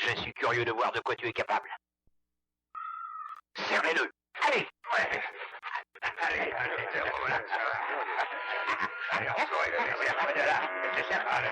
Je suis curieux de voir de quoi tu es capable. Serrez-le. Allez. Ouais. Allez, voilà. Allez, on se de là. C'est sympa, là.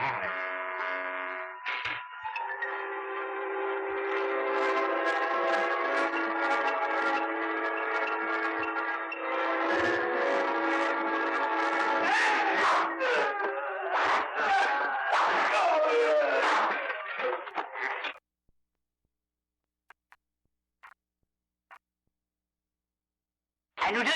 À nous deux.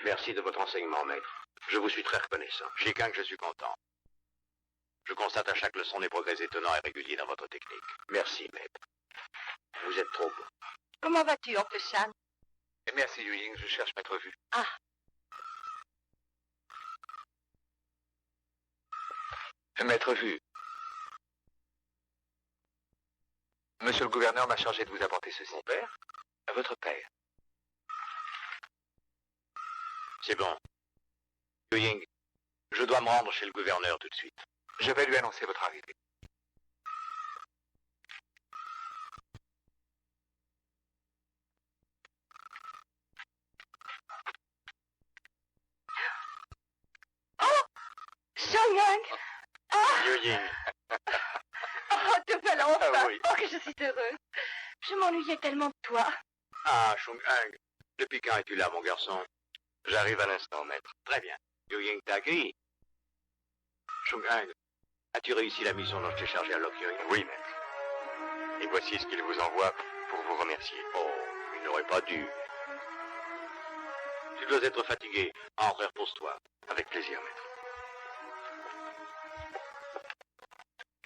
Merci de votre enseignement, maître. Je vous suis très reconnaissant. J'y qu'un que je suis content. Je constate à chaque leçon des progrès étonnants et réguliers dans votre technique. Merci, maître. Vous êtes trop bon. Comment vas-tu, oncle Sam? Merci, Yuying, je cherche maître Vu. Ah. Maître Vu. Monsieur le gouverneur m'a chargé de vous apporter ceci. Mon père? Votre père. C'est bon. Yuying, je dois me rendre chez le gouverneur tout de suite. Je vais lui annoncer votre arrivée. Oh! Xiaoyang! Ah! Yuying. Oh, te voilà enfin! Ah oui. Oh, que je suis heureuse! Je m'ennuyais tellement de toi. Ah, Chung-Hang, depuis quand es-tu là, mon garçon? J'arrive à l'instant, maître. Très bien. Yuying t'a accueilli. Chung-Hang, As-tu réussi la mission dont je t'ai chargé à Lockyoing? Oui, maître. Et voici ce qu'il vous envoie pour vous remercier. Oh, il n'aurait pas dû. Tu dois être fatigué. Entre et repose-toi. Avec plaisir, maître.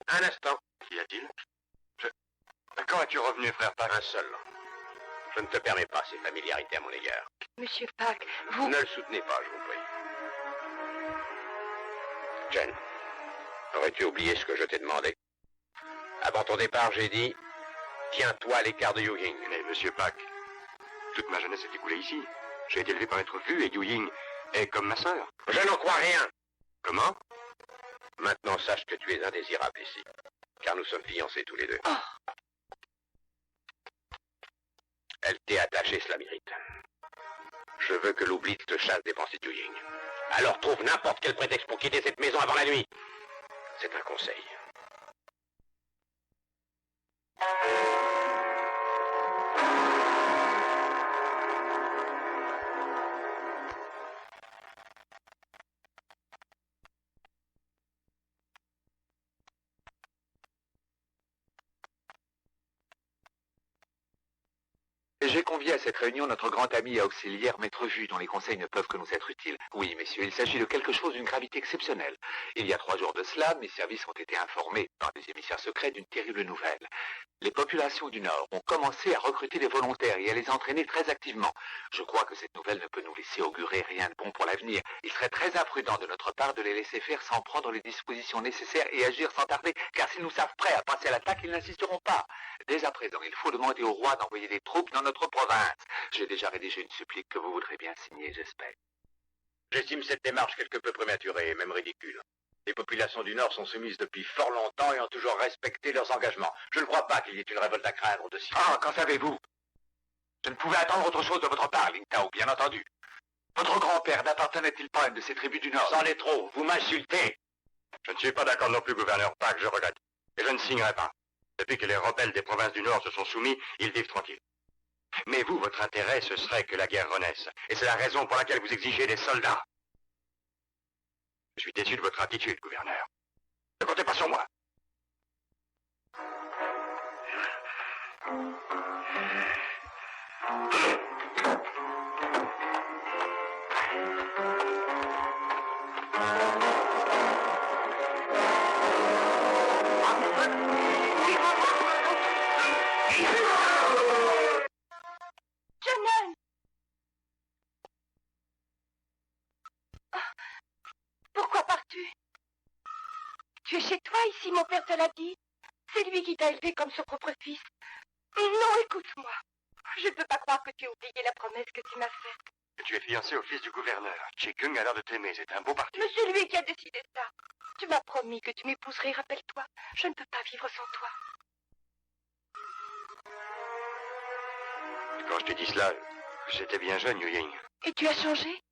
Un instant. Qu'y a-t-il? Quand es-tu revenu, frère Pack? Un seul. Je ne te permets pas ces familiarités à mon égard. Monsieur Pack, vous... Ne le soutenez pas, je vous prie. Jen, aurais-tu oublié ce que je t'ai demandé? Avant ton départ, j'ai dit, tiens-toi à l'écart de Yu Ying. Mais monsieur Pack, toute ma jeunesse est écoulée ici. J'ai été élevé par être vu et Yu Ying est comme ma sœur. Je n'en crois rien. Comment? Maintenant, sache que tu es indésirable ici, car nous sommes fiancés tous les deux. Oh. Elle t'est attachée, cela mérite. Je veux que l'oubli te chasse des pensées de Yu Ying. Alors trouve n'importe quel prétexte pour quitter cette maison avant la nuit. C'est un conseil. J'ai convié à cette réunion notre grand ami et auxiliaire Maître Vu, dont les conseils ne peuvent que nous être utiles. Oui, messieurs, il s'agit de quelque chose d'une gravité exceptionnelle. Il y a 3 jours de cela, mes services ont été informés par des émissaires secrets d'une terrible nouvelle. Les populations du Nord ont commencé à recruter des volontaires et à les entraîner très activement. Je crois que cette nouvelle ne peut nous laisser augurer rien de bon pour l'avenir. Il serait très imprudent de notre part de les laisser faire sans prendre les dispositions nécessaires et agir sans tarder, car s'ils nous savent prêts à passer à l'attaque, ils n'insisteront pas. Dès à présent, il faut demander au roi d'envoyer des troupes dans notre province. J'ai déjà rédigé une supplique que vous voudrez bien signer, j'espère. J'estime cette démarche quelque peu prématurée et même ridicule. Les populations du Nord sont soumises depuis fort longtemps et ont toujours respecté leurs engagements. Je ne crois pas qu'il y ait une révolte à craindre de si. Ah, qu'en savez-vous? Je ne pouvais attendre autre chose de votre part, Ling Tao, bien entendu. Votre grand-père n'appartenait-il pas à une de ces tribus du Nord? C'en est trop, vous m'insultez. Je ne suis pas d'accord non plus, gouverneur Pack, je regrette. Et je ne signerai pas. Depuis que les rebelles des provinces du Nord se sont soumis, ils vivent tranquilles. Mais vous, votre intérêt, ce serait que la guerre renaisse. Et c'est la raison pour laquelle vous exigez des soldats. Je suis déçu de votre attitude, gouverneur. Ne comptez pas sur moi. Shannon! Pourquoi pars-tu? Tu es chez toi ici, mon père te l'a dit. C'est lui qui t'a élevé comme son propre fils. Non, écoute-moi. Je ne peux pas croire que tu aies oublié la promesse que tu m'as faite. Tu es fiancé au fils du gouverneur. Chikung a l'air de t'aimer, c'est un beau parti. Mais c'est lui qui a décidé ça. Tu m'as promis que tu m'épouserais, rappelle-toi. Je ne peux pas vivre sans toi. Quand je t'ai dit cela, j'étais bien jeune, Yu Ying. Et tu as changé?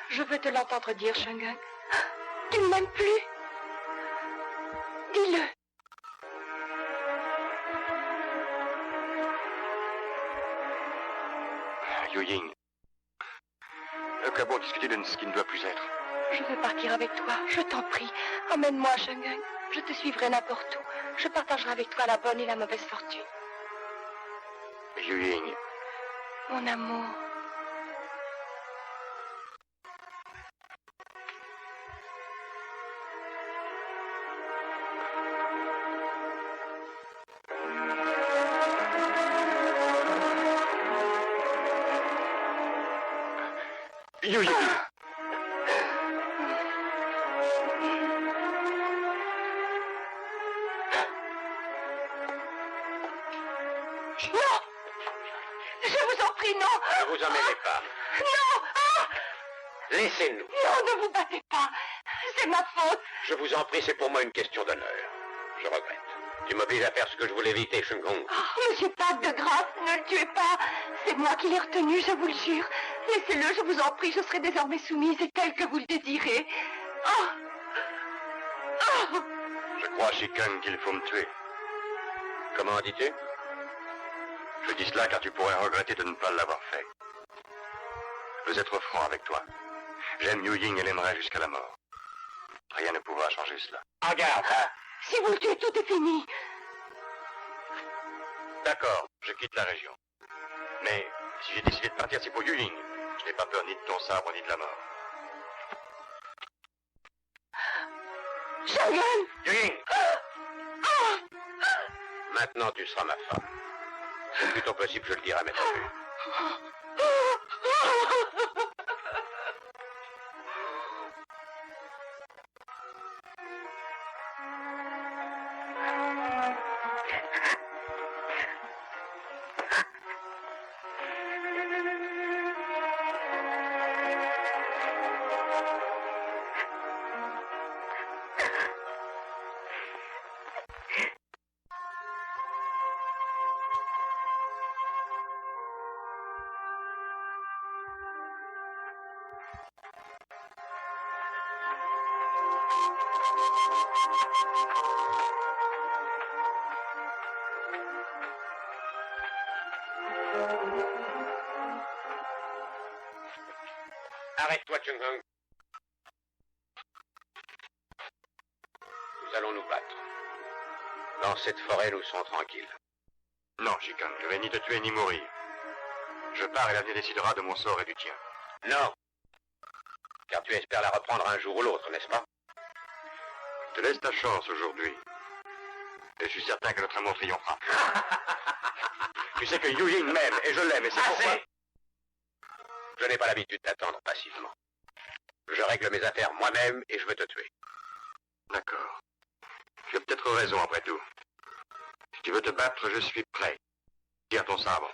Je veux te l'entendre dire, Shungang. Tu ne m'aimes plus? Dis-le. Yu Ying. Que bon discuter de ce qui ne doit plus être. Je veux partir avec toi, je t'en prie. Emmène-moi, Shungang. Je te suivrai n'importe où. Je partagerai avec toi la bonne et la mauvaise fortune. Yu Ying. Mon amour. Yu Ying. Non! Je vous en prie, non! Ne vous emmêlez pas. Non! Ah! Laissez-nous. Non, ne vous battez pas! C'est ma faute! Je vous en prie, c'est pour moi une question d'honneur. Je regrette. Tu m'obliges à faire ce que je voulais éviter, Shung Hong. Oh, monsieur Pack, de grâce, ne le tuez pas! C'est moi qui l'ai retenu, je vous le jure. Laissez-le, je vous en prie, je serai désormais soumise et telle que vous le désirez. Oh! Oh! Je crois, Chikung, qu'il faut me tuer. Comment dis-tu? Je dis cela car tu pourrais regretter de ne pas l'avoir fait. Je veux être franc avec toi. J'aime Yu Ying et l'aimerai jusqu'à la mort. Rien ne pourra va changer cela. En garde. Si vous le tuez, tout est fini. D'accord, je quitte la région. Mais si j'ai décidé de partir, c'est pour Yu Ying. Je n'ai pas peur ni de ton sabre, ni de la mort. Chang'an! Yu Ying! Maintenant, tu seras ma femme. Le plus tôt possible, je le dirai à mes neveux. Arrête-toi, Chung Hung. Nous allons nous battre. Dans cette forêt, nous sommes tranquilles. Non, Shikang, je vais ni te tuer ni mourir. Je pars et l'avenir décidera de mon sort et du tien. Non. Car tu espères la reprendre un jour ou l'autre, n'est-ce pas? Je te laisse ta chance aujourd'hui. Et je suis certain que notre amour triomphera. Tu sais que Yu Ying m'aime et je l'aime et c'est pourquoi... Je n'ai pas l'habitude d'attendre passivement. Je règle mes affaires moi-même et je veux te tuer. D'accord. Tu as peut-être raison après tout. Si tu veux te battre, je suis prêt. Tire ton sabre.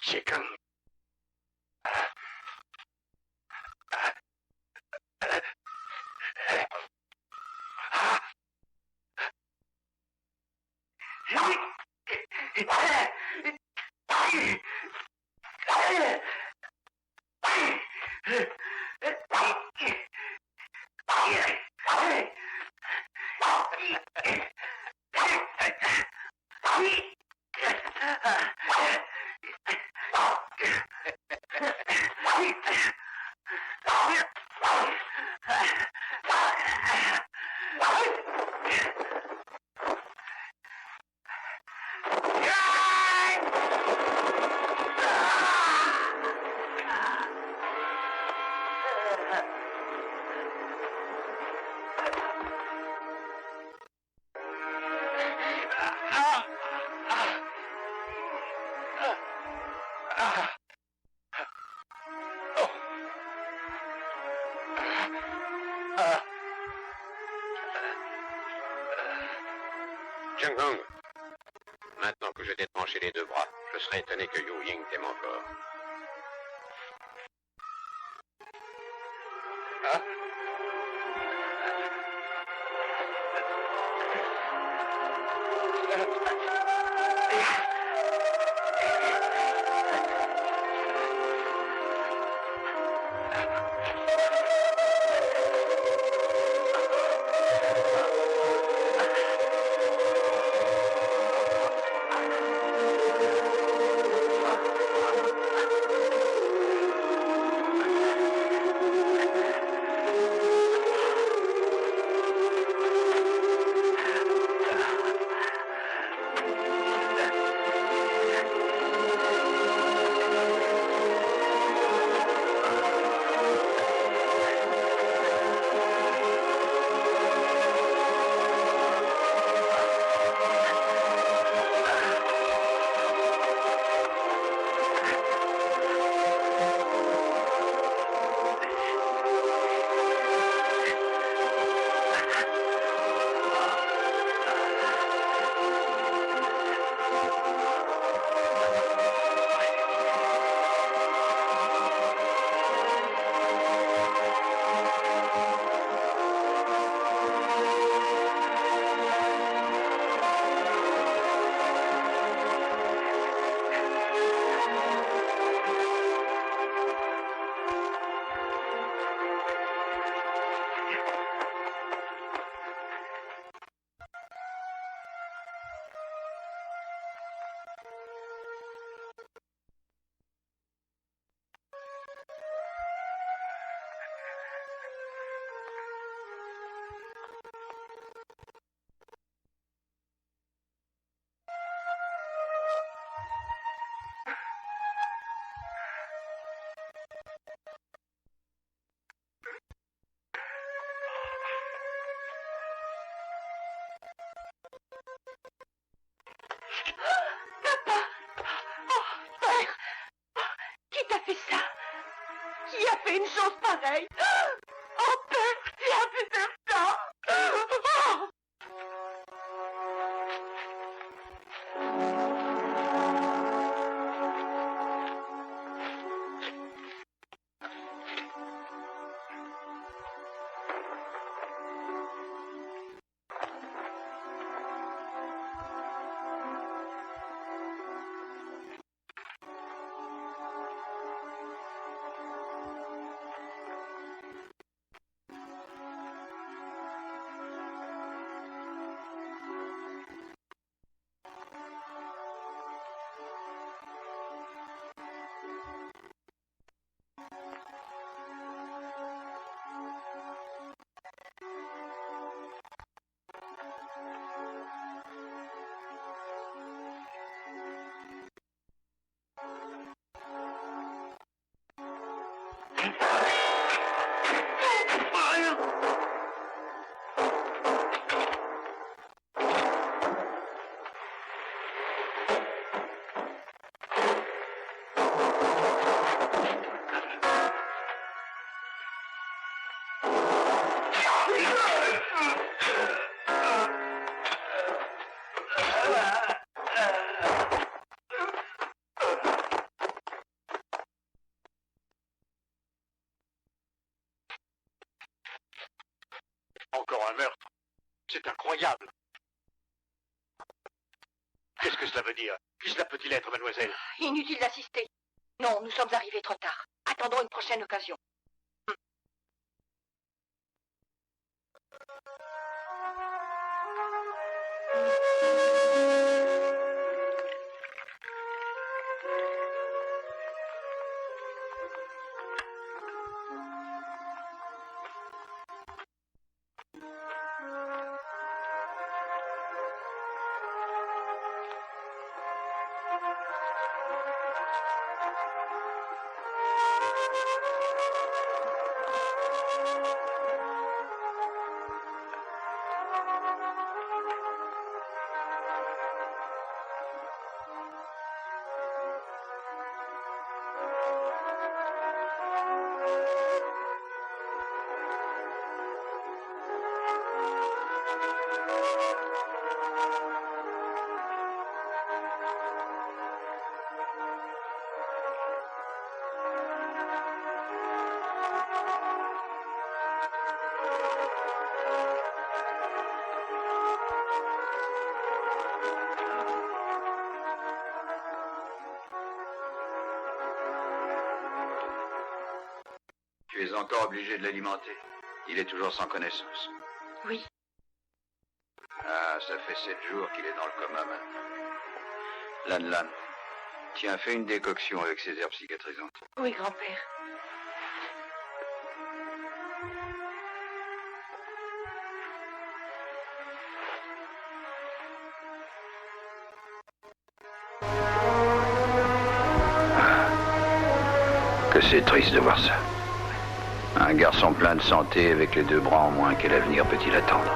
Shikang. Chung Hung, maintenant que je t'ai tranché les deux bras, je serais étonné que Yu Ying t'aime encore. Ah? fait une chose pareille? Oh, père, tu as pu faire ça? Oh! Encore un meurtre. C'est incroyable. Qu'est-ce que cela veut dire? Qui cela peut-il être, mademoiselle? Inutile d'assister. Non, nous sommes arrivés trop tard. Attendons une prochaine occasion. Tu es encore obligé de l'alimenter. Il est toujours sans connaissance. Oui. Ah, ça fait 7 jours qu'il est dans le coma maintenant. Lan, tiens, fais une décoction avec ces herbes cicatrisantes. Oui, grand-père. Que c'est triste de voir ça. Un garçon plein de santé avec les 2 bras en moins, quel avenir peut-il attendre?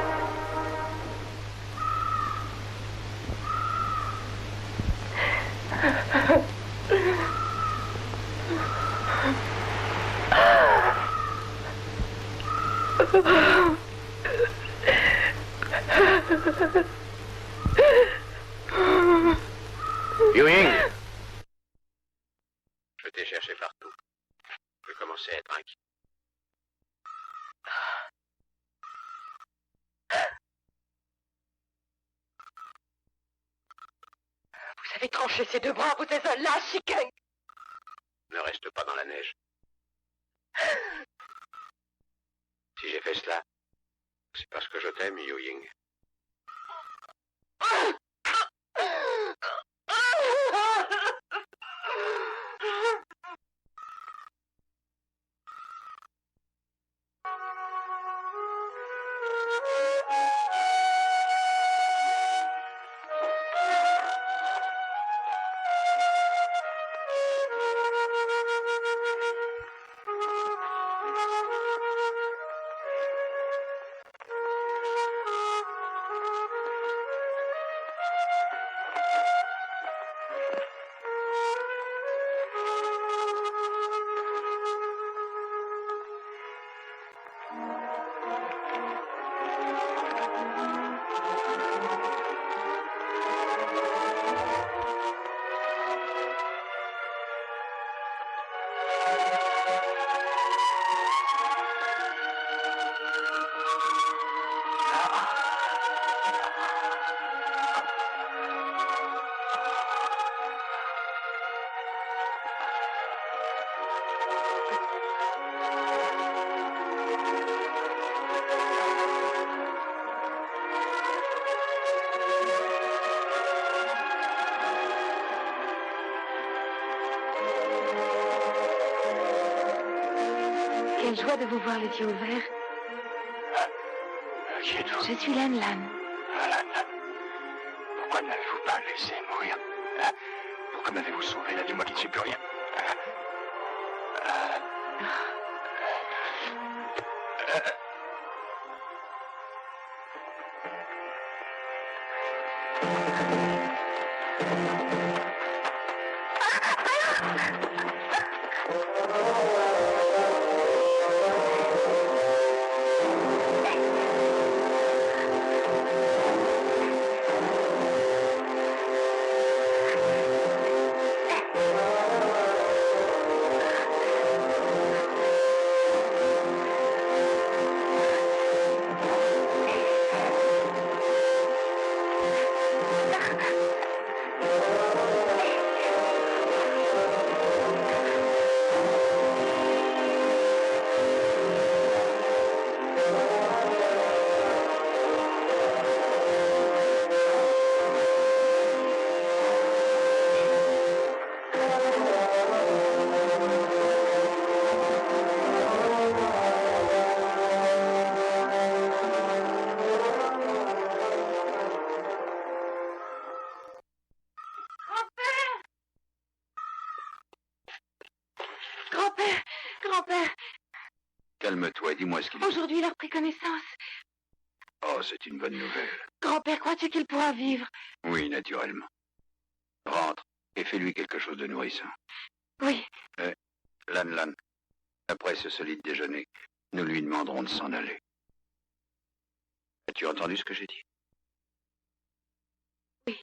Ewing! Je t'ai cherché partout. Je commençais à être inquiet. Vous avez tranché ces 2 bras, vous êtes un lâche, Chicken. Ne reste pas dans la neige. Si j'ai fait cela, c'est parce que je t'aime, Ewing. Quelle joie de vous voir les yeux ouverts. Qui êtes-vous? Je suis Lan Lan. Lan. Pourquoi ne m'avez-vous pas laissé mourir? Pourquoi m'avez-vous sauvé là de moi qui ne suis plus rien? Grand-père, Calme-toi, dis-moi ce qu'il dit. aujourd'hui il a repris connaissance. Oh, c'est une bonne nouvelle. Grand-père, crois-tu qu'il pourra vivre? Oui, naturellement. Rentre et fais-lui quelque chose de nourrissant. Oui. Lan, après ce solide déjeuner, nous lui demanderons de s'en aller. As-tu entendu ce que j'ai dit? Oui.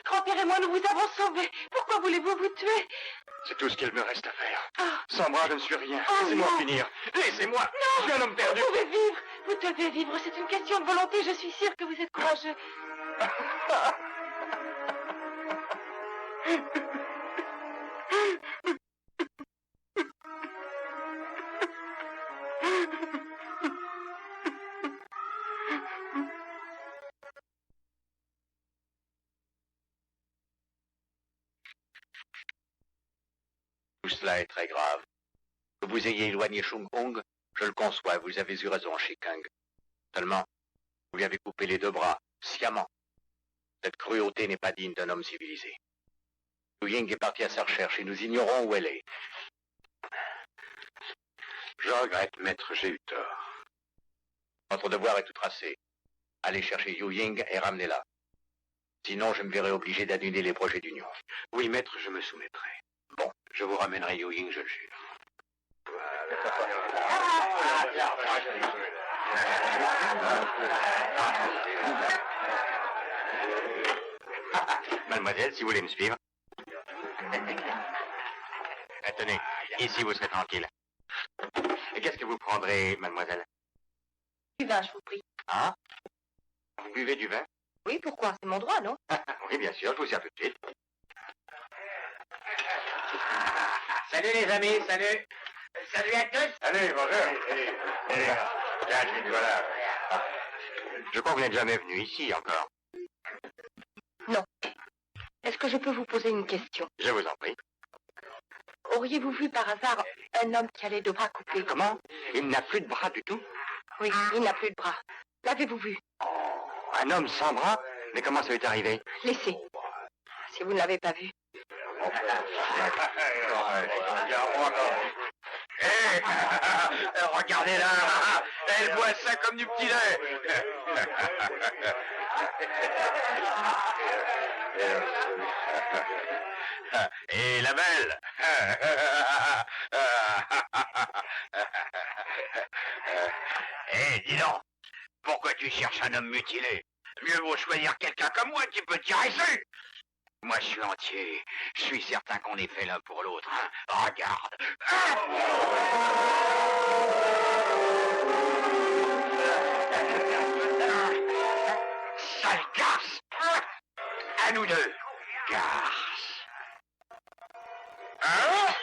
Grand-père et moi, nous vous avons sauvés. Pourquoi voulez-vous vous tuer? C'est tout ce qu'il me reste à faire. Ah. Sans moi, je ne suis rien. Oh, Laissez-moi non. finir. Laissez-moi. Non. Je suis un homme perdu. Vous pouvez vivre. Vous devez vivre. C'est une question de volonté. Je suis sûre que vous êtes courageux. Tout cela est très grave. Que vous ayez éloigné Chung Hong, je le conçois, vous avez eu raison, Shikang. Seulement, vous lui avez coupé les deux bras, sciemment. Cette cruauté n'est pas digne d'un homme civilisé. Yu Ying est partie à sa recherche et nous ignorons où elle est. Je regrette, maître, j'ai eu tort. Notre devoir est tout tracé. Allez chercher Yu Ying et ramenez-la. Sinon, je me verrai obligé d'annuler les projets d'union. Oui, maître, je me soumettrai. Bon, je vous ramènerai Yu Ying, je le jure. Mademoiselle, si vous voulez me suivre. Tenez, ici vous serez tranquille. Et qu'est-ce que vous prendrez, mademoiselle? Du vin, je vous prie. Ah? Vous buvez du vin? Oui, pourquoi? C'est mon droit, non? Oui, bien sûr, je vous sers tout de suite. Salut les amis, salut. Salut à tous. Allez, bonjour. Tiens, voilà. Je crois que vous n'êtes jamais venu ici encore. Non. Est-ce que je peux vous poser une question? Je vous en prie. Auriez-vous vu par hasard un homme qui a les deux bras coupés? Comment? Il n'a plus de bras du tout? Oui, il n'a plus de bras. L'avez-vous vu? Oh, un homme sans bras? Mais comment ça lui est arrivé? Laissez. Si vous ne l'avez pas vu. Hé, regardez-la. Elle boit ça comme du petit lait. Et la belle. Dis donc, pourquoi tu cherches un homme mutilé? Mieux vaut choisir quelqu'un comme moi qui peut tirer dessus. Moi, je suis entier. Je suis certain qu'on est fait l'un pour l'autre. Hein. Regarde. Sale garce. À nous deux. Garce. Hein?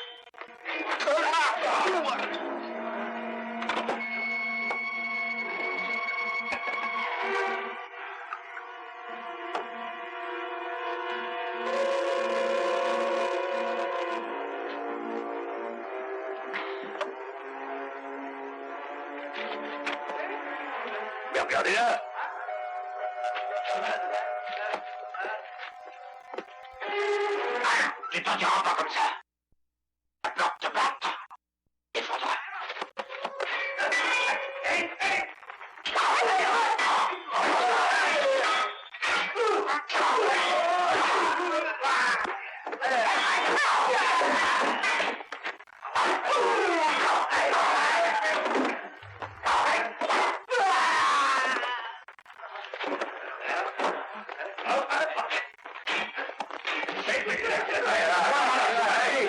Mais regardez-la. Ah, tu t'en diras pas comme ça. La porte te batte. Effondre.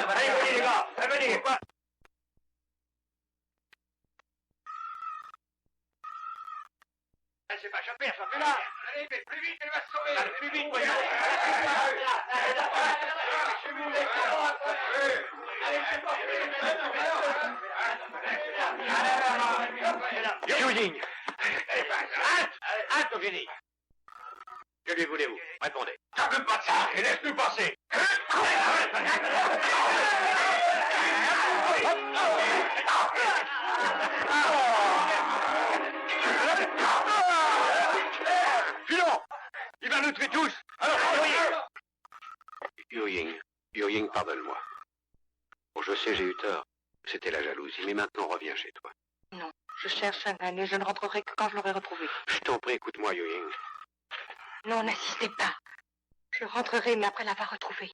Allez, les gars, venez, quoi? Elle s'est pas échappée, elle s'en fait là. Allez, mais plus vite, elle va se sauver. Allez, plus vite, voyons. Eugénie. Halte, Eugénie. Que lui voulez-vous? Répondez. T'en veux pas de ça, et laisse-nous passer. Filons! Il va nous tuer tous! Alors, Yu-Ying, pardonne-moi. Bon, je sais, j'ai eu tort. C'était la jalousie, mais maintenant reviens chez toi. Non, je cherche un et je ne rentrerai que quand je l'aurai retrouvé. Je t'en prie, écoute-moi, Yu-Ying. Non, n'insistez pas. Je rentrerai, mais après l'avoir retrouvé.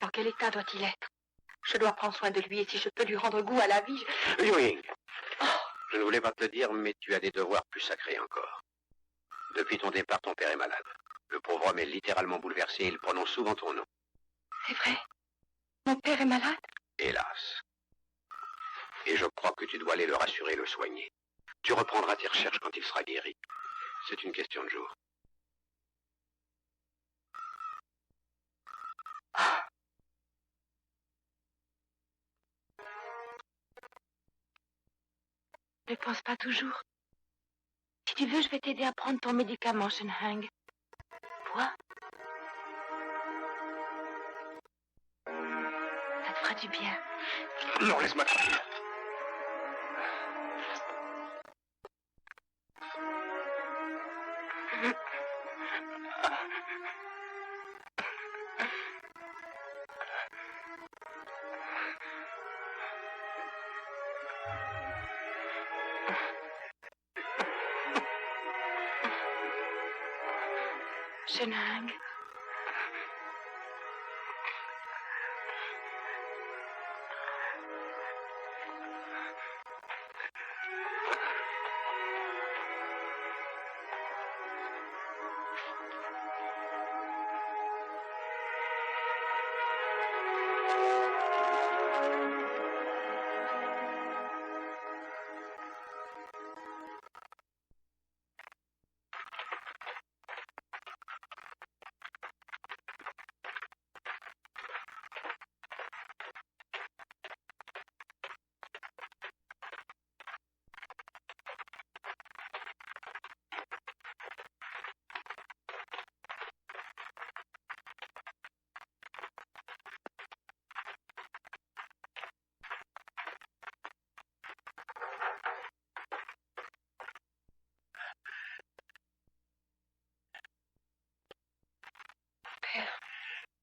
Dans quel état doit-il être? Je dois prendre soin de lui, et si je peux lui rendre goût à la vie... Yu-Ying, je ne voulais pas te le dire, mais tu as des devoirs plus sacrés encore. Depuis ton départ, ton père est malade. Le pauvre homme est littéralement bouleversé et il prononce souvent ton nom. C'est vrai? Mon père est malade? Hélas. Et je crois que tu dois aller le rassurer et le soigner. Tu reprendras tes recherches quand il sera guéri. C'est une question de jour. Ne pense pas toujours. Si tu veux, je vais t'aider à prendre ton médicament, Shenhang. Bois. Ça te fera du bien. Non, laisse-moi tranquille. Shenhang.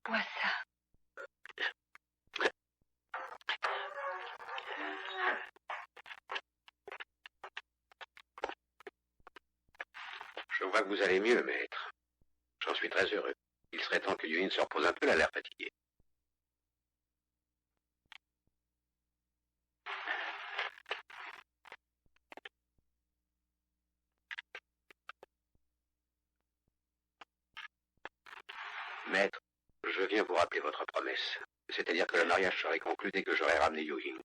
Bois ça. Je vois que vous allez mieux, maître. J'en suis très heureux. Il serait temps que Yuin se repose un peu, il a l'air fatigué. Maître, je viens vous rappeler votre promesse. C'est-à-dire que le mariage serait conclu dès que j'aurai ramené Yuin.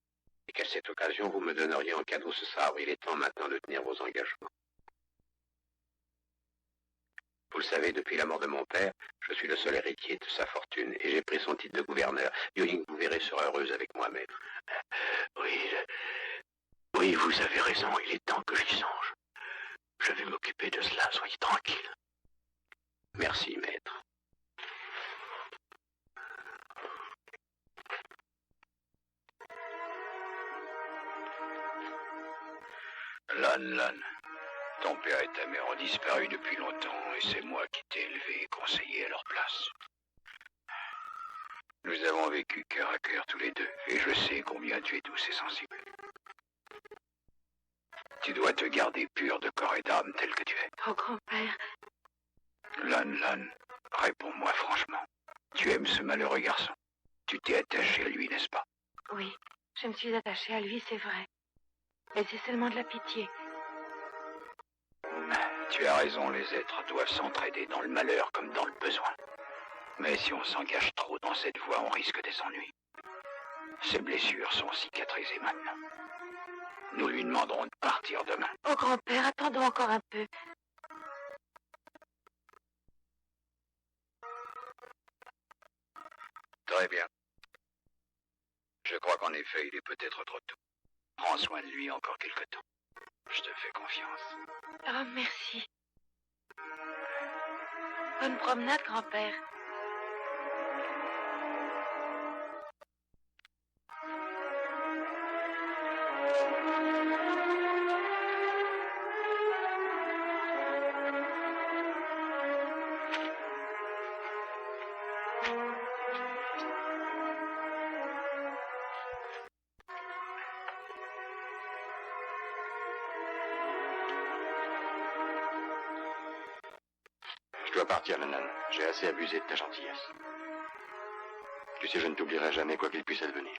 Et qu'à cette occasion, vous me donneriez en cadeau ce sabre. Il est temps maintenant de tenir vos engagements. Vous le savez, depuis la mort de mon père, je suis le seul héritier de sa fortune et j'ai pris son titre de gouverneur. Yuin, vous verrez, sera heureuse avec moi, maître. Oui, vous avez raison. Il est temps que j'y songe. Je vais m'occuper de cela, soyez tranquille. Merci, maître. Lan, ton père et ta mère ont disparu depuis longtemps et c'est moi qui t'ai élevé et conseillé à leur place. Nous avons vécu cœur à cœur tous les deux et je sais combien tu es douce et sensible. Tu dois te garder pur de corps et d'âme tel que tu es. Oh, grand-père. Lan, réponds-moi franchement. Tu aimes ce malheureux garçon. Tu t'es attaché à lui, n'est-ce pas? Oui, je me suis attachée à lui, c'est vrai. Mais c'est seulement de la pitié. Tu as raison, les êtres doivent s'entraider dans le malheur comme dans le besoin. Mais si on s'engage trop dans cette voie, on risque des ennuis. Ses blessures sont cicatrisées maintenant. Nous lui demanderons de partir demain. Oh, grand-père, attendons encore un peu. Très bien. Je crois qu'en effet, il est peut-être trop tôt. Prends soin de lui encore quelque temps. Je te fais confiance. Oh, merci. Bonne promenade, grand-père. Je dois partir, Lannan. J'ai assez abusé de ta gentillesse. Tu sais, je ne t'oublierai jamais quoi qu'il puisse advenir.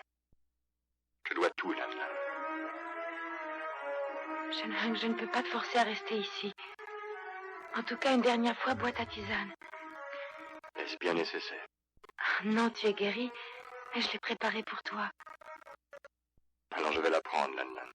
Je dois tout, Lannan. Shenheng, je ne peux pas te forcer à rester ici. En tout cas, une dernière fois, bois ta tisane. Est-ce bien nécessaire? Non, tu es guéri, mais je l'ai préparée pour toi. Alors je vais la prendre, Lannan.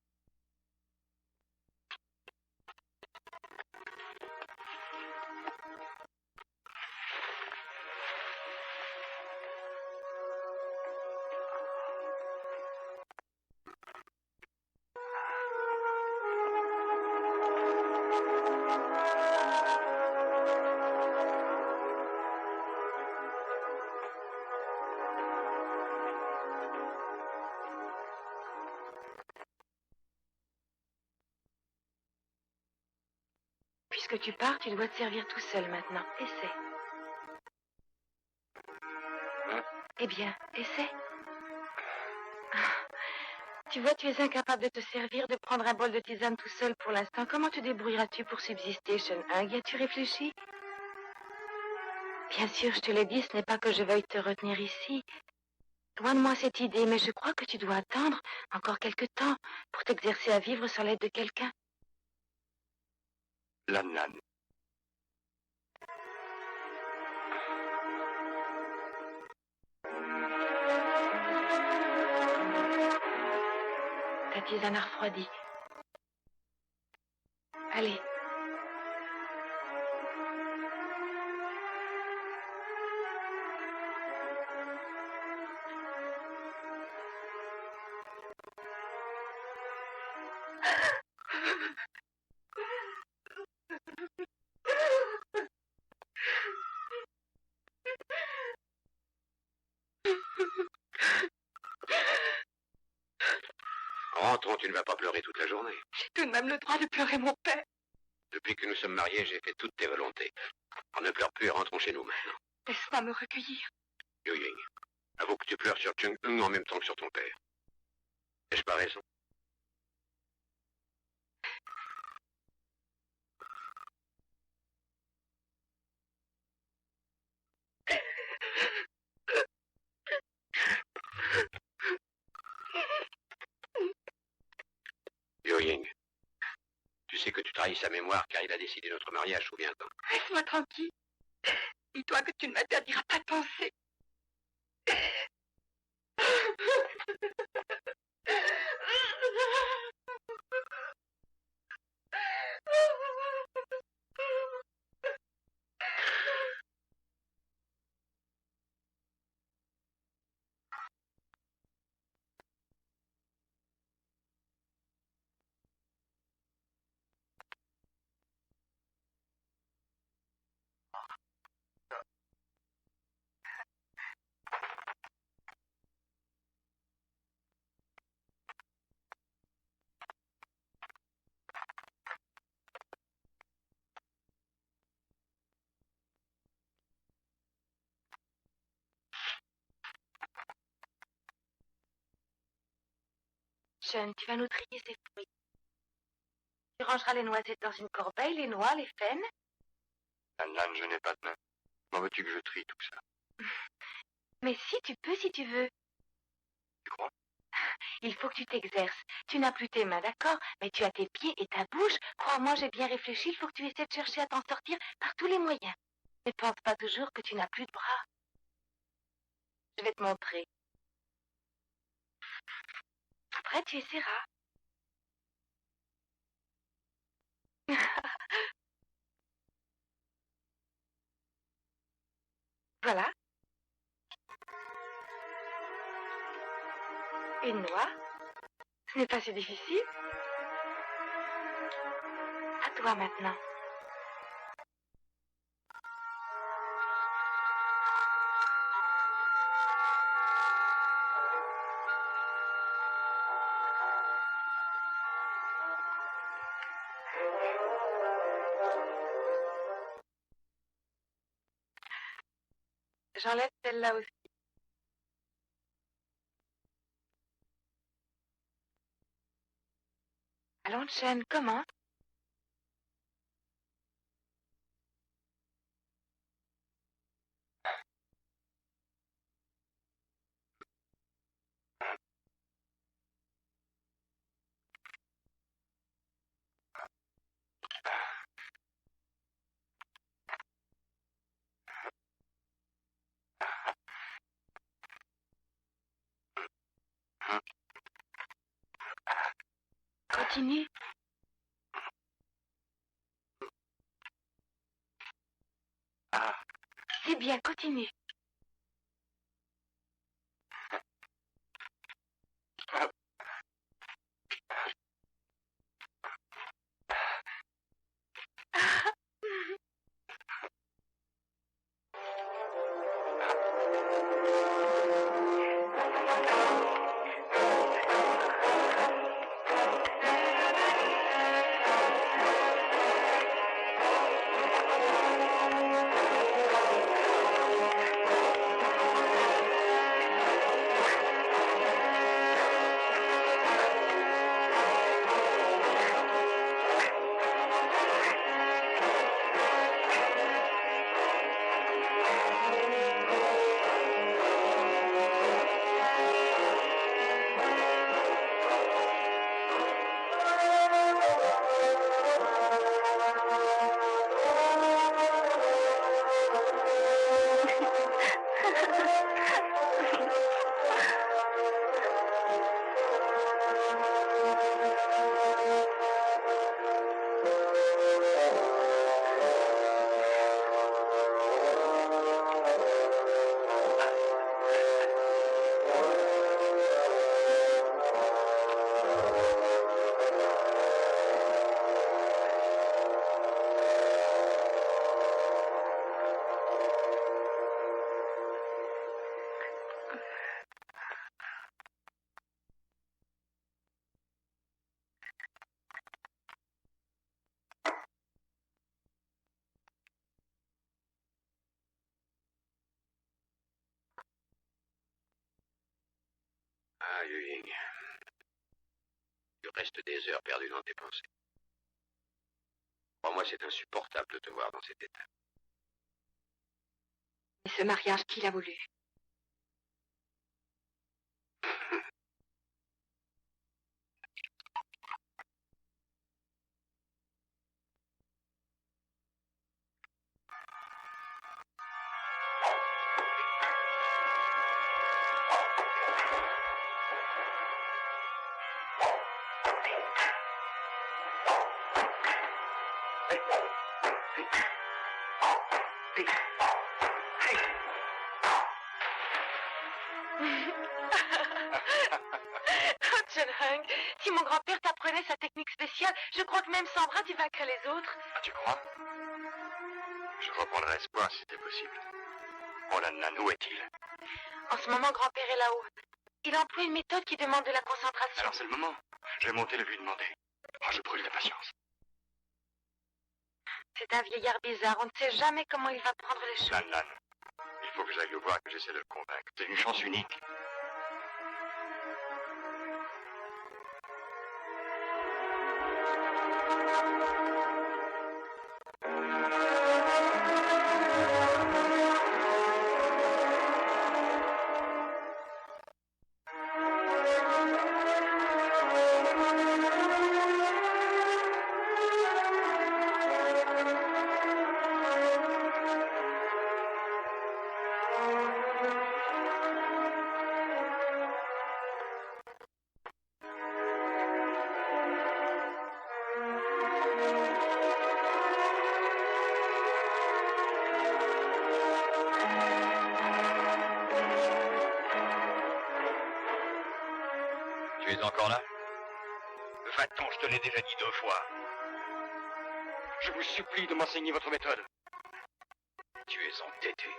Puisque tu pars, tu dois te servir tout seul maintenant. Essaie. Eh bien, essaie. Tu vois, tu es incapable de te servir, de prendre un bol de tisane tout seul pour l'instant. Comment te débrouilleras-tu pour subsister, Shenheng? Y as-tu réfléchi? Bien sûr, je te l'ai dit, ce n'est pas que je veuille te retenir ici. Loin de moi cette idée, mais je crois que tu dois attendre encore quelque temps pour t'exercer à vivre sans l'aide de quelqu'un. Lannan. Ta tisane a refroidi. Allez. Rentrons, tu ne vas pas pleurer toute la journée. J'ai tout de même le droit de pleurer mon père. Depuis que nous sommes mariés, j'ai fait toutes tes volontés. On ne pleure plus et rentrons chez nous maintenant. Laisse-moi me recueillir. Yu Ying, avoue que tu pleures sur Chung Hung en même temps que sur ton père. N'ai-je pas raison? Yu Ying, tu sais que tu trahis sa mémoire car il a décidé notre mariage, souviens-t'en. Laisse-moi tranquille. Dis-toi que tu ne m'interdiras pas de penser. Sean, tu vas nous trier ces fruits. Tu rangeras les noisettes dans une corbeille, les noix, les faines. Nan, je n'ai pas de main. Comment veux-tu que je trie tout ça? Mais si tu peux, si tu veux. Tu crois? Il faut que tu t'exerces. Tu n'as plus tes mains, d'accord? Mais tu as tes pieds et ta bouche. Crois-moi, j'ai bien réfléchi. Il faut que tu essaies de chercher à t'en sortir par tous les moyens. Ne pense pas toujours que tu n'as plus de bras. Je vais te montrer. Après, tu essaieras. Voilà. Une noix. Ce n'est pas si difficile. À toi maintenant. J'enlève celle-là aussi. Allons, Chen, commence. Continue. C'est bien, continue. Ah, Yu-Ying. Tu restes des heures perdues dans tes pensées. Pour moi, c'est insupportable de te voir dans cet état. Et ce mariage, qui l'a voulu? John Hung, si mon grand-père t'apprenait sa technique spéciale, je crois que même sans bras, tu vaincrais les autres. Ah, tu crois? Je reprendrai espoir si c'était possible. Oh là là, où est-il? En ce moment, grand-père est là-haut. Il emploie une méthode qui demande de la concentration. Alors c'est le moment. Je vais monter et lui demander. Oh, je brûle d'impatience. C'est un vieillard bizarre, on ne sait jamais comment il va prendre les choses. Nan, il faut que j'aille le voir, que j'essaie de le convaincre. C'est une chance unique. Tu es encore là? Va-t'en, je te l'ai déjà dit 2 fois. Je vous supplie de m'enseigner votre méthode. Tu es entêté.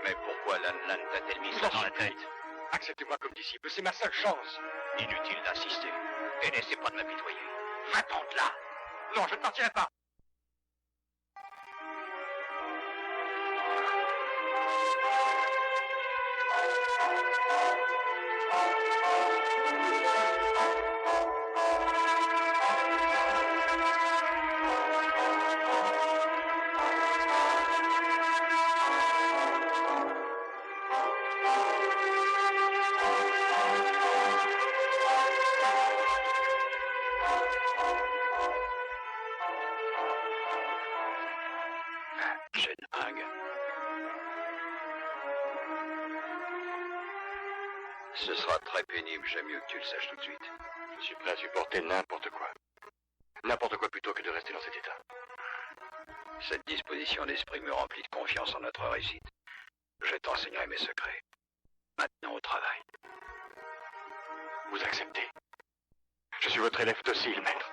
Mais pourquoi Lan Lan t'a-t-elle mis ça dans la tête? Acceptez-moi comme disciple, c'est ma seule chance. Inutile d'insister. Et n'essaie pas de m'apitoyer. Va-t'en de là! Non, je ne partirai pas. Jeune Hung. Ce sera très pénible, j'aime mieux que tu le saches tout de suite. Je suis prêt à supporter n'importe quoi. N'importe quoi plutôt que de rester dans cet état. Cette disposition d'esprit me remplit de confiance en notre réussite. Je t'enseignerai mes secrets. Maintenant au travail. Vous acceptez. Je suis votre élève docile, maître.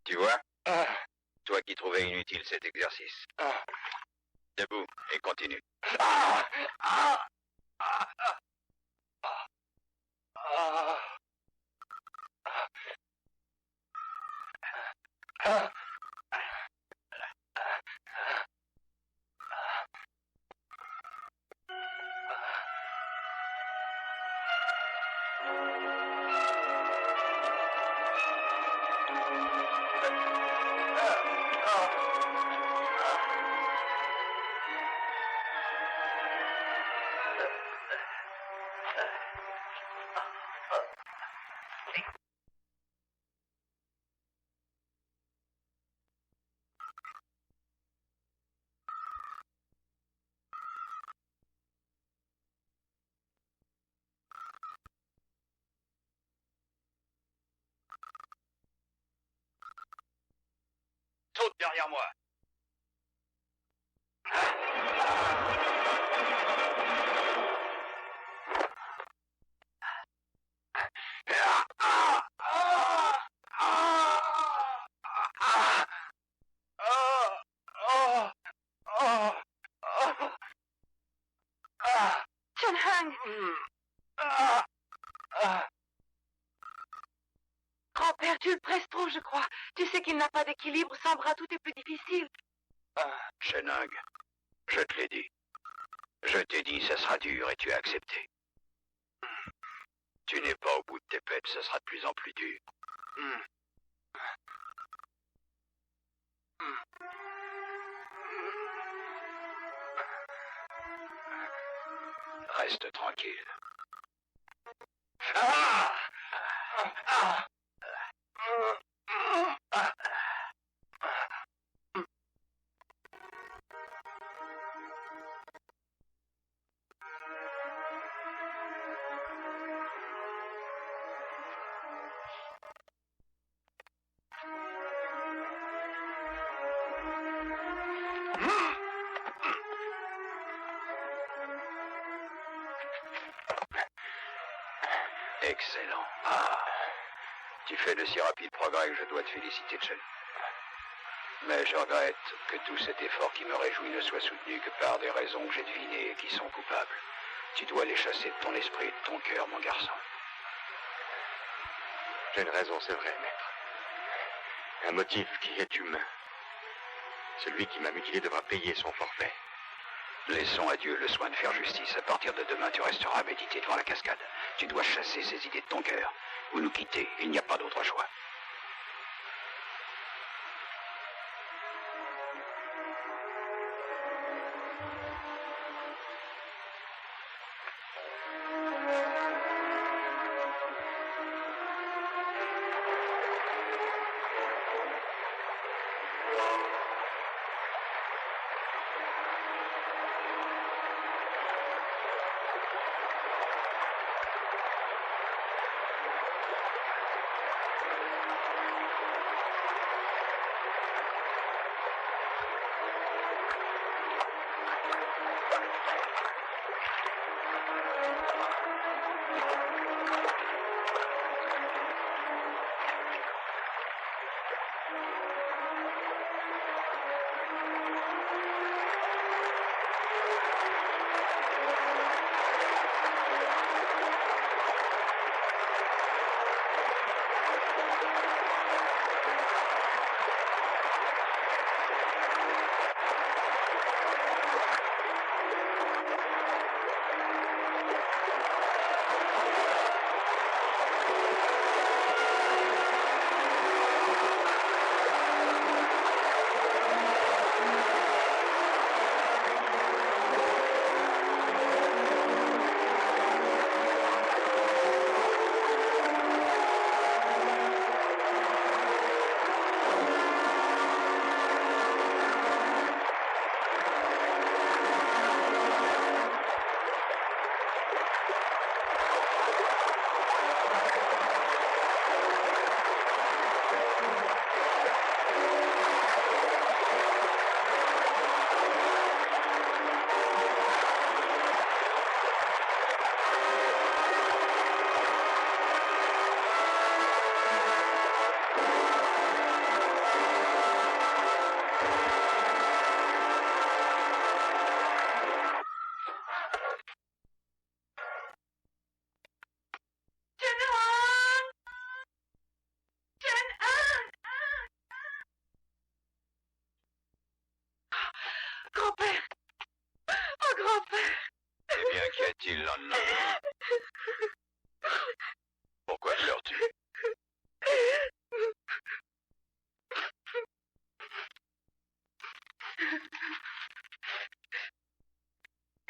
Tu vois? Toi qui trouvais inutile cet exercice. Debout et continue. derrière moi. John Hung. Grand-père, tu le presses trop, je crois. Tu sais qu'il n'a pas d'équilibre. Sans bras, tout est plus difficile. Shenung, je te l'ai dit. Je t'ai dit, ça sera dur et tu as accepté. Tu n'es pas au bout de tes peines, ça sera de plus en plus dur. Reste tranquille. Excellent. Tu fais de si rapides progrès que je dois te féliciter, Chen. Mais je regrette que tout cet effort qui me réjouit ne soit soutenu que par des raisons que j'ai devinées et qui sont coupables. Tu dois les chasser de ton esprit et de ton cœur, mon garçon. J'ai une raison, c'est vrai, maître. Un motif qui est humain. Celui qui m'a mutilé devra payer son forfait. Laissons à Dieu le soin de faire justice. À partir de demain, tu resteras à méditer devant la cascade. Tu dois chasser ces idées de ton cœur. Ou nous quitter. Il n'y a pas d'autre choix. Qu'y a-t-il, Lon? Pourquoi pleures-tu?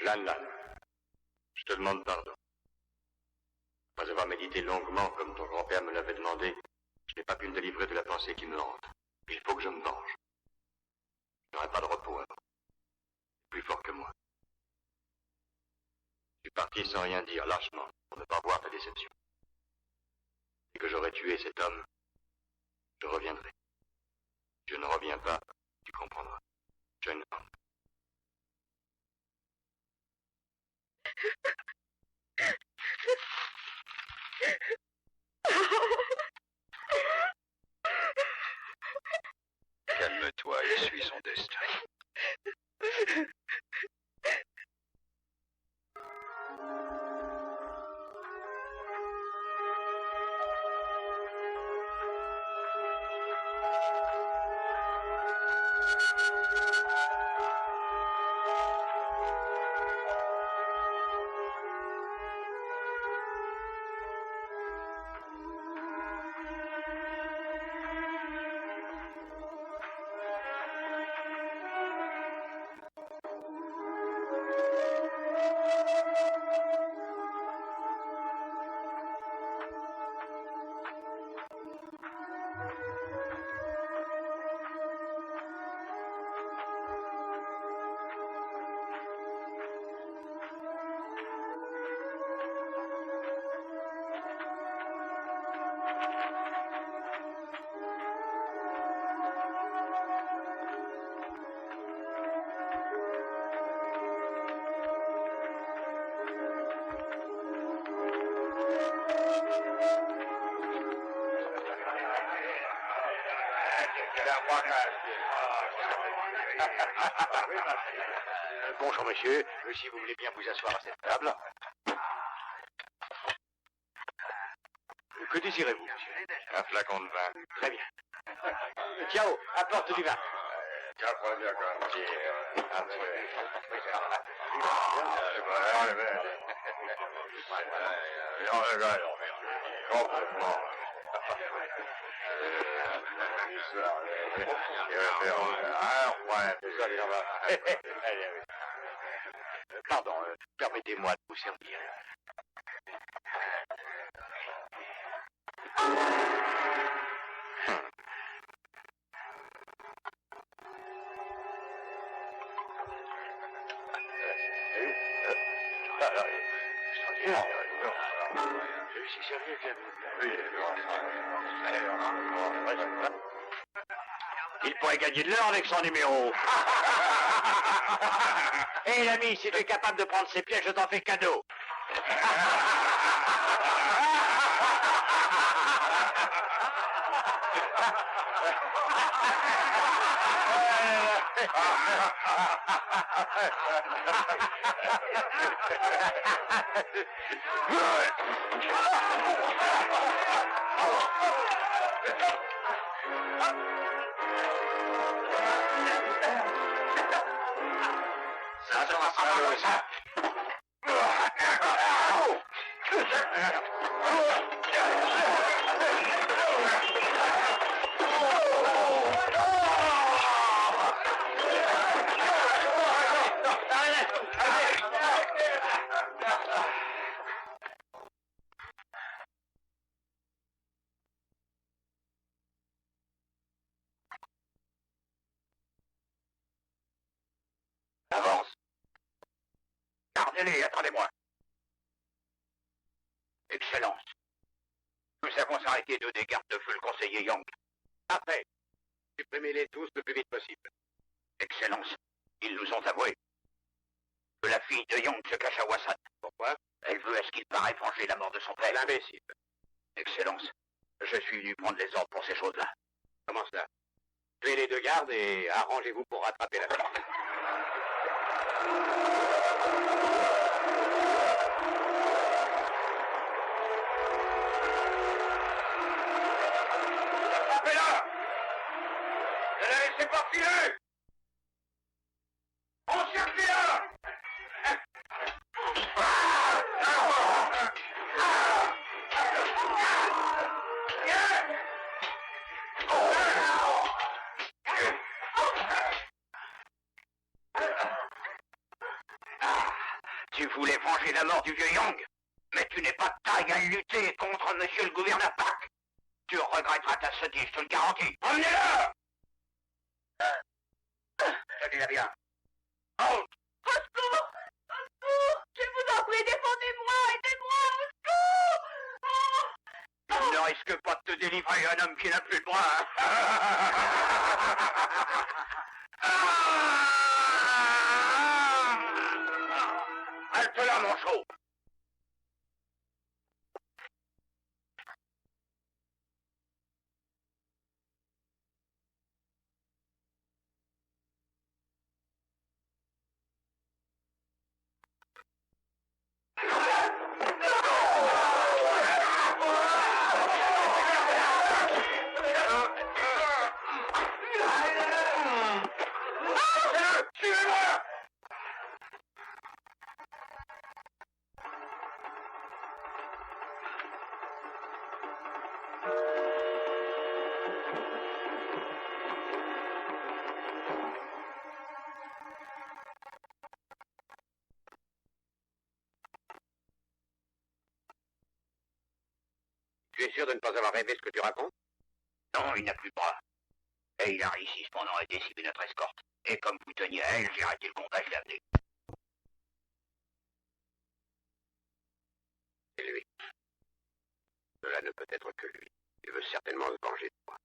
Lan, je te demande pardon. Après avoir médité longuement, comme ton grand-père me l'avait demandé, je n'ai pas pu me délivrer de la pensée qui me hante. Il faut que je me venge. Je n'aurai pas de repos avant. Plus fort que moi. Je suis parti sans rien dire, lâchement, pour ne pas voir ta déception. Et que j'aurais tué cet homme, je reviendrai. Je ne reviens pas, Tu comprendras. Jeune homme. Calme-toi et suis son destin. Bonjour, monsieur. Si vous voulez bien vous asseoir à cette table. Que désirez-vous, monsieur? Un flacon de vin. Très bien. Ciao, apporte du vin. Pardon, permettez-moi de vous servir. Il pourrait gagner de l'or avec son numéro. Hé l'ami, si tu es capable de prendre ces pièges, je t'en fais cadeau. Avance. Gardez-les, attendez-moi. Excellence. Nous avons arrêté deux des gardes de feu le conseiller Young. Après, supprimez-les tous le plus vite possible. Excellence, ils nous ont avoué que la fille de Young se cache à Wassan. Pourquoi? Elle veut, à ce qu'il paraît, venger la mort de son père. L'imbécile. Excellence, je suis venu prendre les ordres pour ces choses-là. Comment cela? Tuez les deux gardes et arrangez-vous pour rattraper la fille. Attrapez-la! Ne la laissez pas filer! Encerclez-la! Tu voulais venger la mort du vieux Young, mais tu n'es pas de taille à lutter contre monsieur le gouverneur Park. Tu regretteras ta sottise, je te le garantis. Emmenez-le! Tenez-la bien. Halt! Au secours! Au secours! Je vous en prie, défendez-moi! Aidez-moi! Au secours! Il ne risque pas de te délivrer un homme qui n'a plus de bras. Reste là, manchot. Tu es sûr de ne pas avoir rêvé ce que tu racontes? Non, il n'a plus de bras. Et il a réussi cependant à décimer notre escorte. Et comme vous teniez à elle, j'ai arrêté le combat, je l'ai amené. C'est lui. Cela ne peut être que lui. Il veut certainement se venger de toi.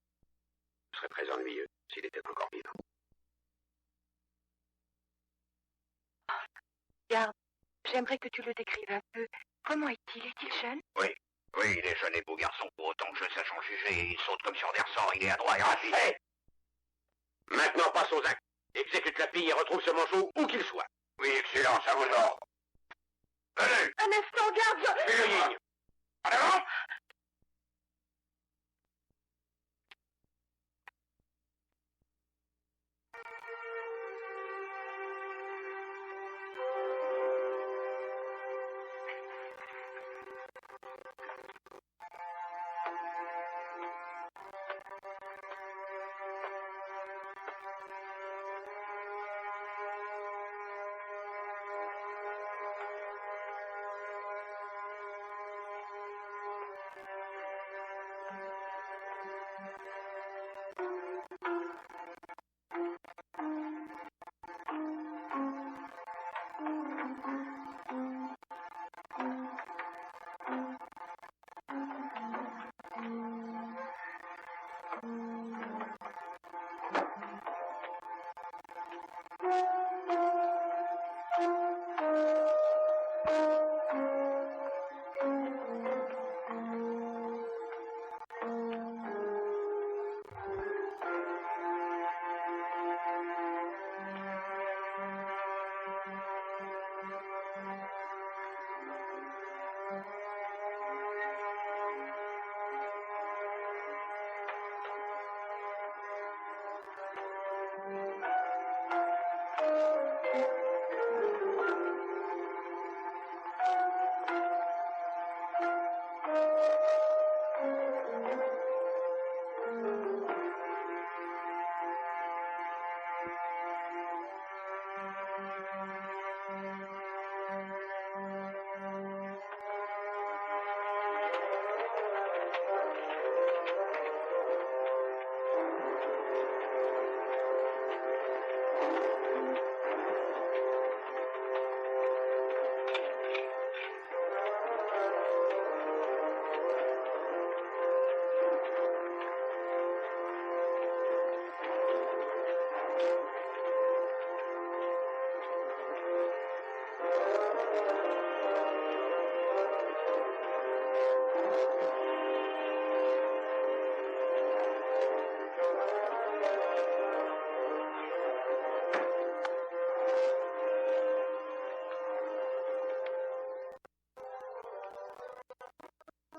Ce serait très ennuyeux s'il était encore vivant. Garde, j'aimerais que tu le décrives un peu. Comment est-il? Est-il jeune? Oui, il est jeune et beau garçon. Pour autant que je sache en juger, il saute comme sur des ressorts, il est adroit et rapide. Hey! Maintenant, passe aux actes. Exécute la fille et retrouve ce manchot où qu'il soit. Oui, excellence, à vos ordres. Allez, Un instant, garde! Fais le ligne. en avant!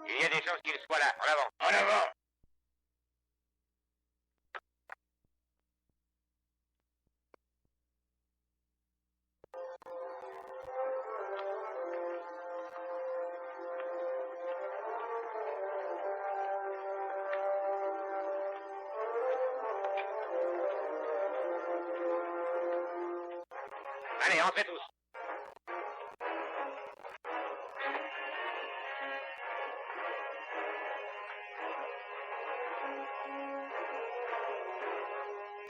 Il y a des chances qu'il soit là. En avant. En avant! Allez, entrez tous.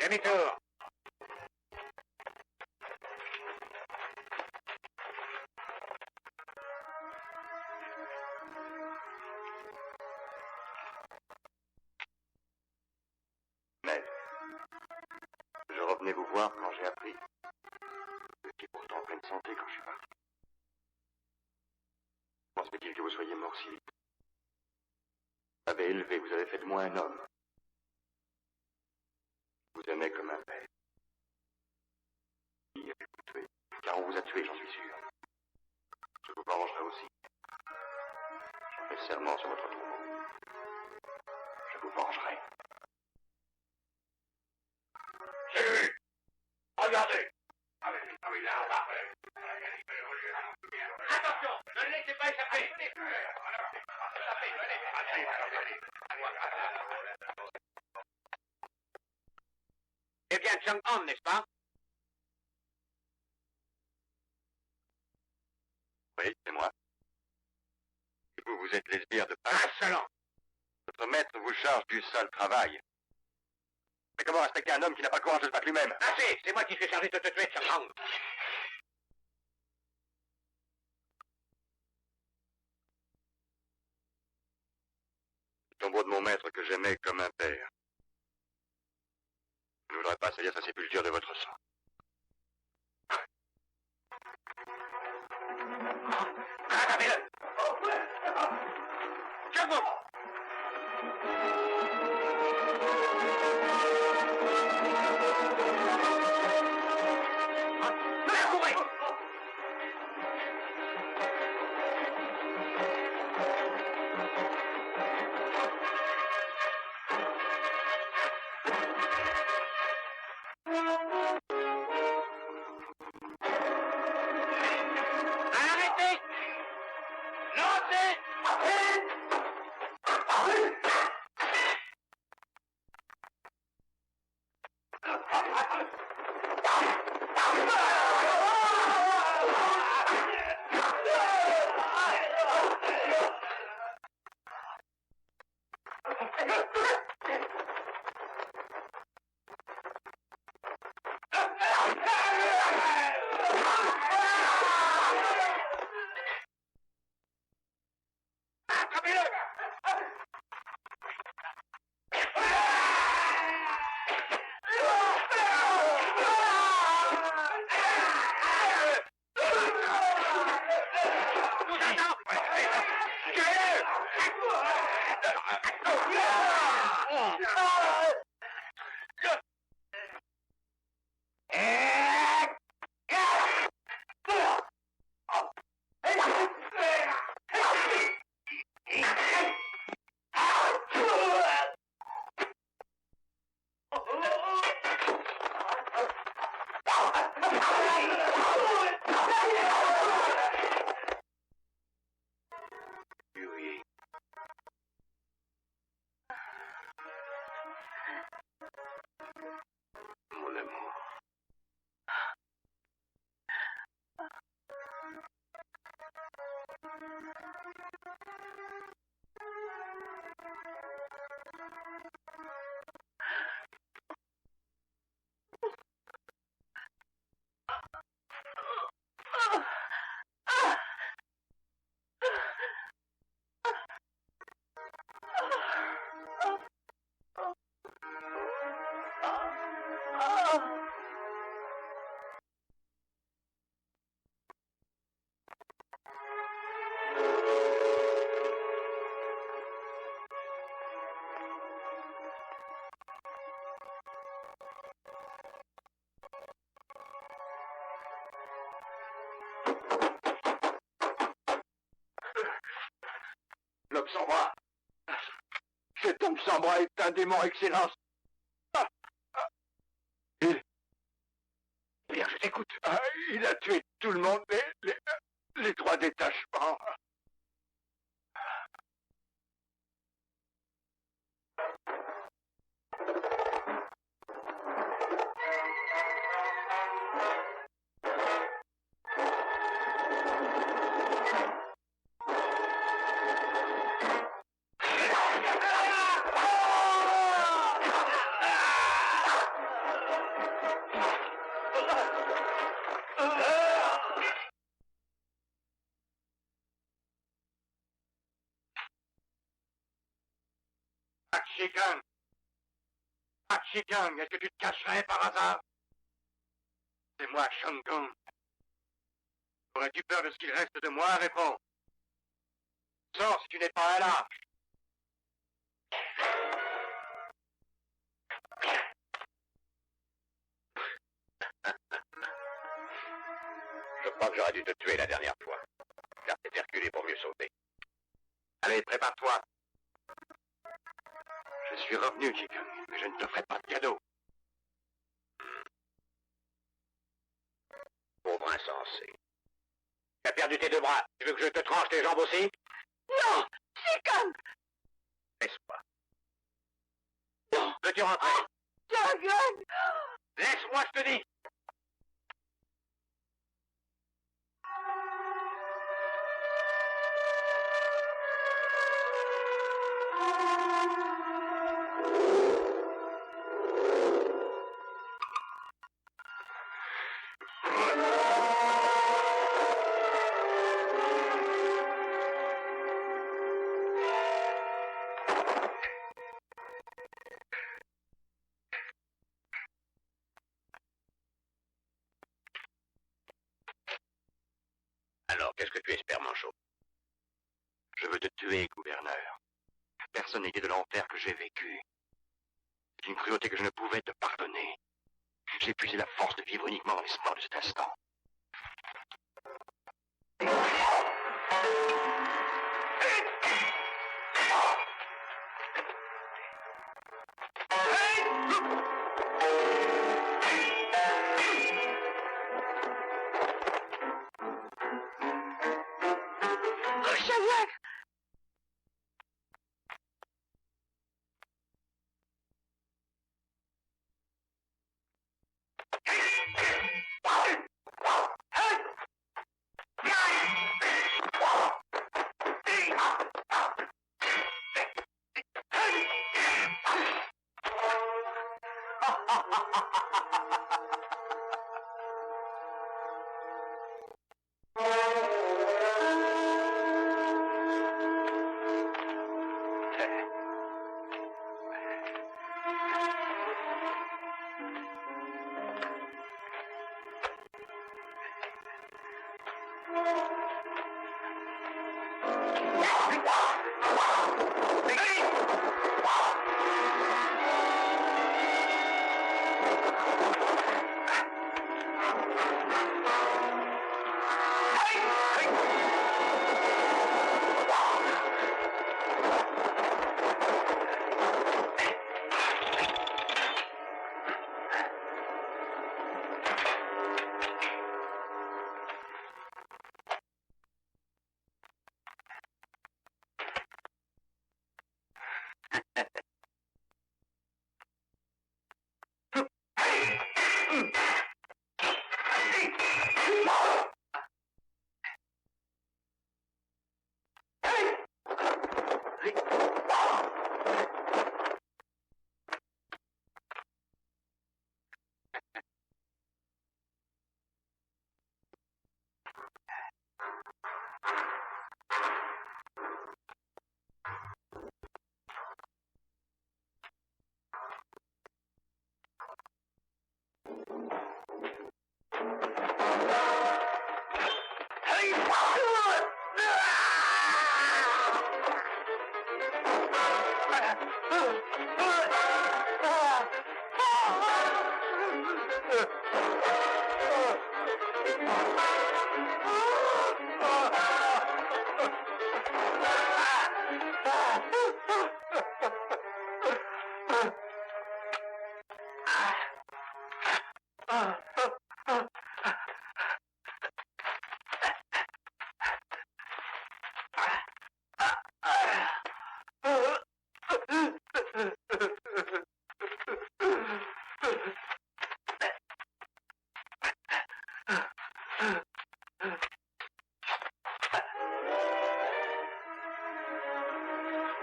Demi-tour. Maître, je revenais vous voir quand j'ai appris. Vous étiez pourtant en pleine santé quand je suis parti. soyez mort si vite. Vous m'avez élevé, vous avez fait de moi un homme. Vous aimez comme un père. Il a vous tuer, car on vous a tué, j'en suis sûr. Je vous vengerai aussi. Je fais serment sur votre tombeau. Je vous vengerai. C'est lui! Regardez! Attention, ne le laissez pas échapper. C'est bien Chung Han, n'est-ce pas? Oui, c'est moi. Et vous, vous êtes les sbires de Pâques. Insolent! Votre maître vous charge du sale travail. Mais comment respecter un homme qui n'a pas le courage de se battre lui-même? Assez! C'est moi qui suis chargé de te tuer, Chung Han. Le tombeau de mon maître que j'aimais comme un père. Je ne voudrais pas salir sa sépulture de votre sang. Rattrapez-le! Chung Han! Courez! Arrêtez! Lancez! Attrapez-le! Nous attend! Oui. Mon amour. L'homme sans bras. Cet homme sans bras est un démon, Excellence. Bien, je t'écoute. Il a tué tout le monde, les trois détachements. Chigang! Chigang, est-ce que tu te cacherais par hasard? C'est moi, Shang Kong. Aurais-tu peur de ce qu'il reste de moi? Réponds. Sors si tu n'es pas un lâche. Je crois que j'aurais dû te tuer la dernière fois. Car t'es reculé pour mieux sauter. Allez, prépare-toi. Je suis revenu, Chicken, mais je ne te ferai pas de cadeau. Pauvre insensé. Tu as perdu tes deux bras. Tu veux que je te tranche tes jambes aussi? Non, Chicken! Laisse-moi. Non! Veux-tu rentrer? Chicken! Laisse-moi, je te dis! Alors, qu'est-ce que tu espères, Manchot? Je veux te tuer, gouverneur. Personne n'était de l'enfer que j'ai vécu. C'est une cruauté que je ne pouvais te pardonner. J'ai épuisé la force de vivre uniquement dans l'espoir de cet instant. Oh, Cheyenne!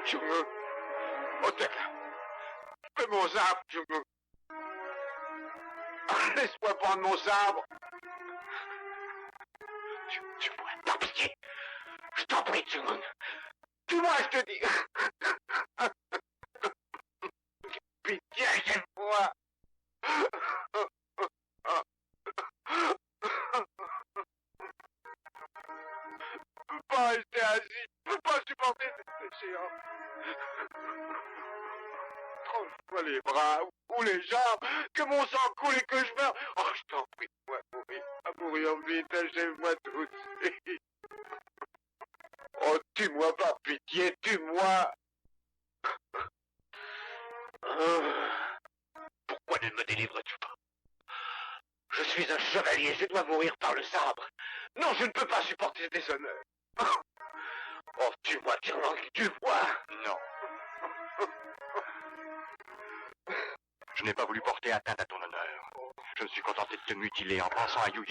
Junge, Otella, fais mon sabre, Junge. Laisse-moi prendre mon sabre. Tu pourrais me pitié. Je t'en prie, Junge. Tue-moi, je te dis. Pitié, aide-moi. Je peux pas rester assis. Je peux pas supporter non. Tranche-moi les bras ou les jambes, que mon sang coule et que je meure. Oh, je t'en prie, moi mourir. À mourir vite, achève-moi tout. Oh, tue-moi par pitié, tue-moi. Pourquoi ne me délivres-tu pas? Je suis un chevalier, je dois mourir par le sabre. Non, je ne peux pas supporter ce déshonneur. Oh, tue-moi, Tirlang, tue-moi. Non. Je n'ai pas voulu porter atteinte à ton honneur. Je me suis contenté de te mutiler en pensant à Yu.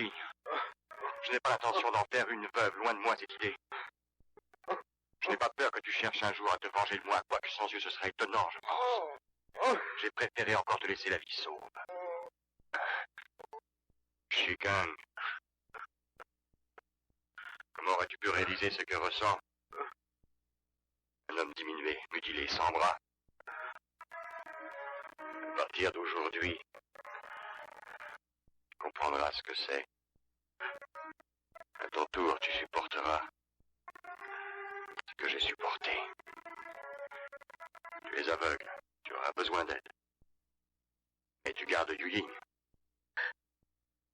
Je n'ai pas l'intention d'en faire une veuve, loin de moi cette idée. Je n'ai pas peur que tu cherches un jour à te venger de moi, quoique sans yeux ce serait étonnant, je pense. J'ai préféré encore te laisser la vie sauve. Shikang, comment aurais-tu pu réaliser ce que ressent un homme diminué, mutilé, sans bras? À partir d'aujourd'hui, tu comprendras ce que c'est. À ton tour, tu supporteras ce que j'ai supporté. Tu es aveugle, tu auras besoin d'aide. Et tu gardes Yu Ying.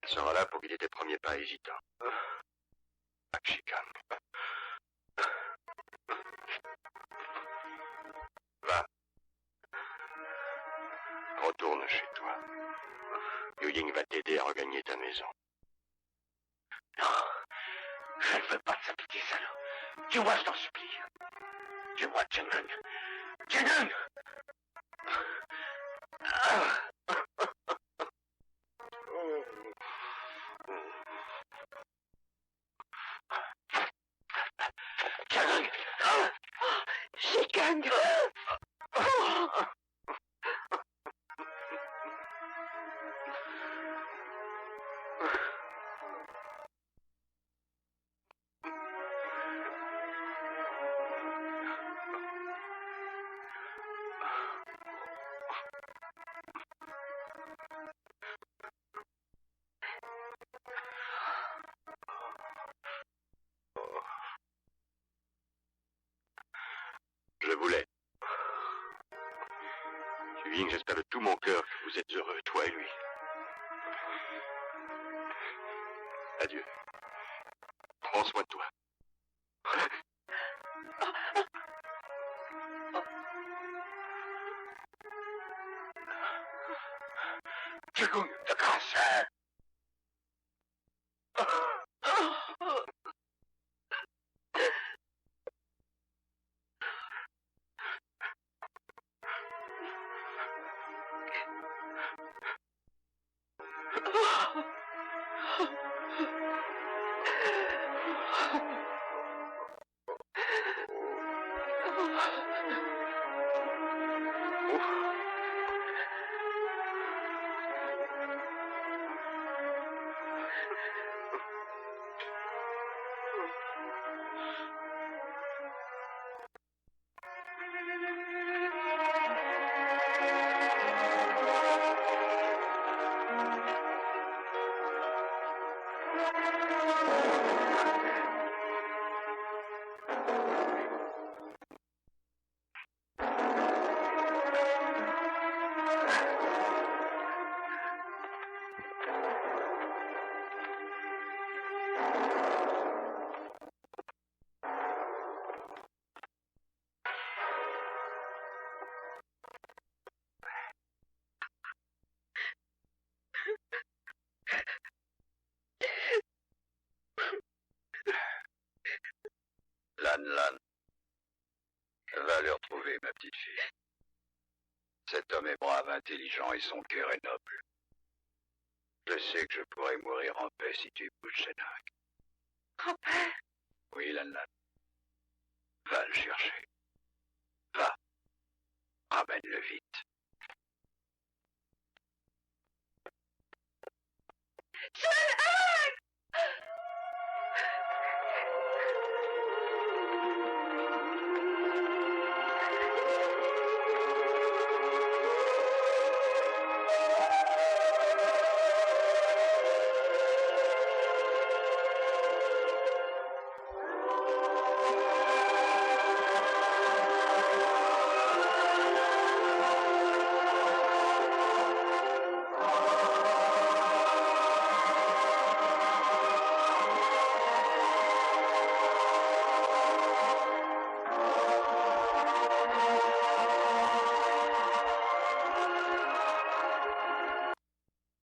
Elle sera là pour guider tes premiers pas hésitants. Shikang. Va. Retourne chez toi. Yu Ying va t'aider à regagner ta maison. Non, je ne veux pas de sa pitié, salaud. Tue-moi, je t'en supplie. Tue-moi, Tirlang. Tirlang. Tirlang. Shikang. Je voulais. Yu Ying, j'espère de tout mon cœur que vous êtes heureux, toi et lui. Adieu. Prends soin de toi. Tirlang, de grâce. Lan, va le retrouver, ma petite fille. Cet homme est brave, intelligent et son cœur est noble. Je sais que je pourrais mourir en paix si tu écoutes Shenak. Grand-père. Oui, Lan. Va le chercher. Va. Ramène-le vite.